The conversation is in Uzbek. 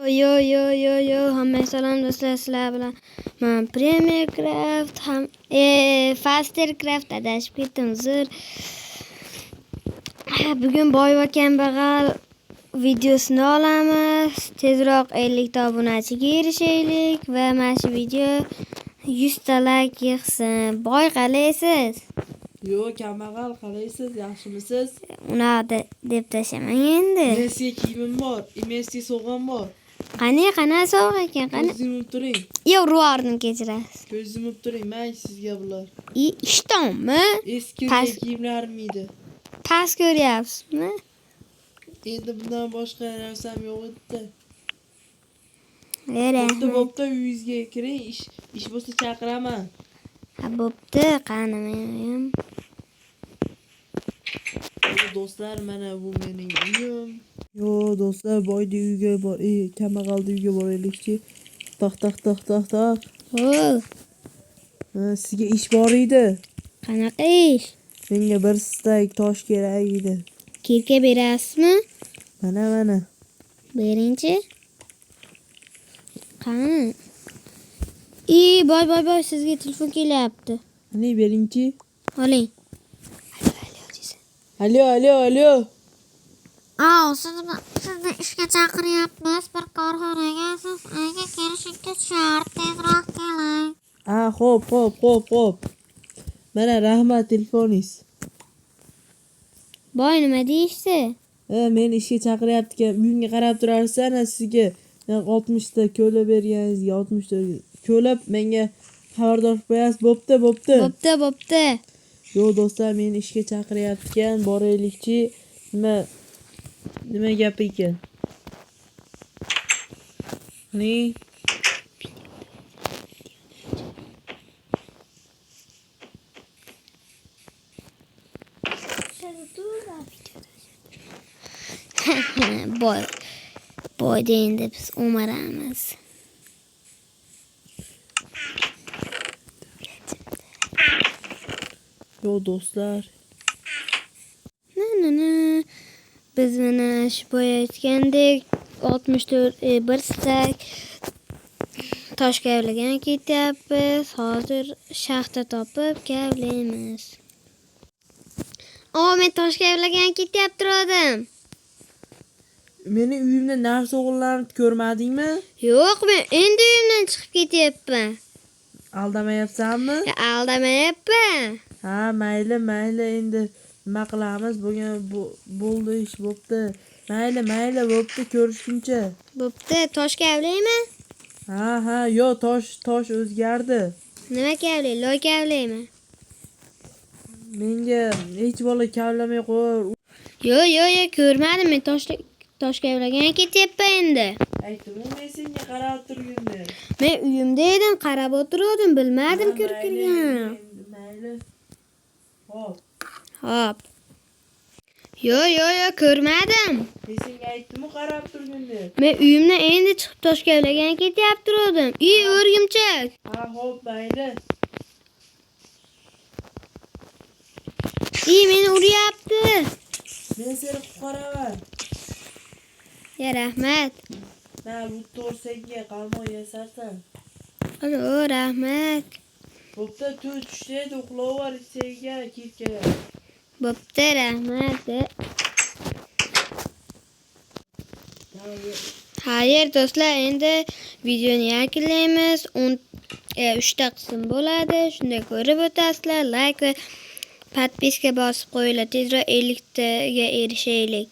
Yo, hamma salom do'stlar, sizlar bilan men Premier Craft ham Faster Craft adashib ketdim. Bugun boy va kambag'al videosini olamiz. Tezroq 50 ta obunachiga erishaylik va mana shu video 100 ta like yig'sin. Boy qalaysiz? Yo, kambag'al qalaysiz? Yaxshimisiz? Unaqa deb tashamang endi. Messi kiyimim bor, Messi sovg'am bor. Qani sovg'a ekan, qani? Ko'z yumib turing. Yo, ruarni kechirasiz. Ko'z yumib turing, may sizga bular. Ishtonmi? Eski kiyimlarim edi. Pas ko'ryapsizmi? Endi bundan boshqa narsam yo'q edi. Bo'pti, uyingizga kiring, ish bo'lsa chaqiraman. Ha, bo'pti, qani men. Do'stlar, mana bu mening uyim. Yo, do'stlar, boyning uyiga bor, kambag'alning uyiga boraylikchi. Toq. Sizga ish bor edi. Qanaqa ish? Menga bir stak tosh kerak edi. Kirka berasizmi? Mana. Bering-chi. Qani? Boy, sizga telefon kelyapti. Qani bering-chi. Oling. Alo. Sizni ishga chaqiryapmiz. Bir korxonaga siz ayga kelishingiz shart. Tezroq keling. Xo'p. Mana rahmat telefoningiz. Boy nima deyishdi? Meni ishga chaqiryapti-ku. Uyimga qarab turarsan, sizga 60 ta ko'la berganingizga 60 ta ko'lab menga xabardor qo'yasiz. Bo'pti. Yo, do'stlar, meni ishga chaqiryapti-kan, boraylikchi. Nima gap ekan? Qani? Boy endi biz umaramiz. Yo, do'stlar. Biz mana shu boya aytgandek 64 bir stak tosh kavlagan ketyapmiz. Hozir shaxta topib kavlaymiz. Men tosh kavlagan ketyapti turdim. Meni uyimda narsa o'g'irlanib ko'rmadingmi? Yo'q, men endi uyimdan chiqib ketyapman. Aldamayapsanmi? Aldamayapman. Ha, mayli, endi nima qilamiz? Bo'ldi, ish bo'pti. Mayli, bo'pti, ko'rishguncha. Bo'pti, tosh kavlaymi? Ha, yo, tosh o'zgardi. Nima kavlay? Loy kavlaymi? Menga hech bola kavlamay qo'y. Yo, ko'rmadim, men tosh kavlagan ketyapman endi. Aytdim, men senga qarab turganda. Men uyimda edim, qarab o'tirdim, bilmadim kirib kirgan. Mayli. Hop. Yo, ko'rmadim. Men senga aytdim, qarab turganda. Men uyimdan endi chiqib tosh kavlagan ketyapti turdim. O'rgimchak. Ha, hop, mayli. Meni uryapti. Men seni qutqaraman. Ya, rahmat. Bu to'rsenga qalmoq yasarsan. Rahmat. Bo'pti, tushda uxlayver senga ketga. Bo'pti, rahmat. Xayr, do'stlar, endi videoni yakunlaymiz. 3 ta qism bo'ladi. Shunda ko'rib o'tasizlar. Like va podpiska bosib qo'yinglar. Tezroq 50 taga erishaylik.